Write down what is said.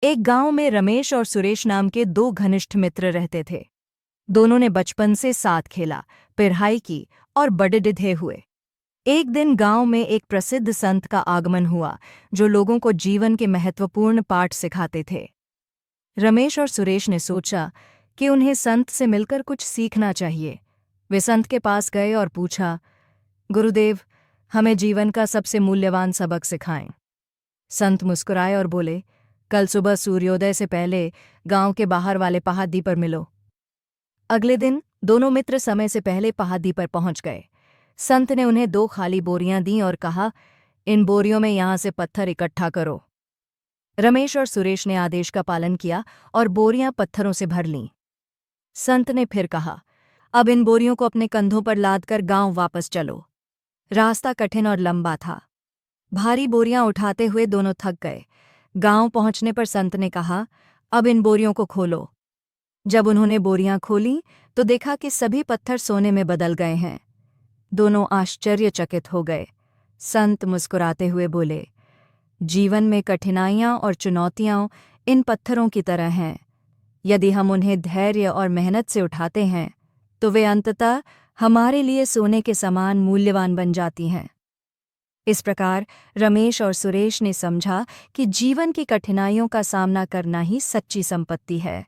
एक गांव में रमेश और सुरेश नाम के दो घनिष्ठ मित्र रहते थे। दोनों ने बचपन से साथ खेला, पढ़ाई की और बड़े हुए। एक दिन गांव में एक प्रसिद्ध संत का आगमन हुआ, जो लोगों को जीवन के महत्वपूर्ण पाठ सिखाते थे। रमेश और सुरेश ने सोचा कि उन्हें संत से मिलकर कुछ सीखना चाहिए। वे संत के पास गए और पूछा, गुरुदेव, हमें जीवन का सबसे मूल्यवान सबक सिखाएं। संत मुस्कुराए और बोले, कल सुबह सूर्योदय से पहले गांव के बाहर वाले पहाड़ी पर मिलो। अगले दिन दोनों मित्र समय से पहले पहाड़ी पर पहुंच गए। संत ने उन्हें 2 खाली बोरियां दी और कहा, इन बोरियों में यहां से पत्थर इकट्ठा करो। रमेश और सुरेश ने आदेश का पालन किया और बोरियां पत्थरों से भर लीं। संत ने फिर कहा, अब इन बोरियों को अपने कंधों पर लादकर गांव वापस चलो। रास्ता कठिन और लंबा था। भारी बोरियां उठाते हुए दोनों थक गए। गांव पहुंचने पर संत ने कहा, अब इन बोरियों को खोलो। जब उन्होंने बोरियां खोलीं तो देखा कि सभी पत्थर सोने में बदल गए हैं। दोनों आश्चर्यचकित हो गए। संत मुस्कुराते हुए बोले, जीवन में कठिनाइयां और चुनौतियां इन पत्थरों की तरह हैं। यदि हम उन्हें धैर्य और मेहनत से उठाते हैं तो वे अंततः हमारे लिए सोने के समान मूल्यवान बन जाती हैं। इस प्रकार रमेश और सुरेश ने समझा कि जीवन की कठिनाइयों का सामना करना ही सच्ची संपत्ति है।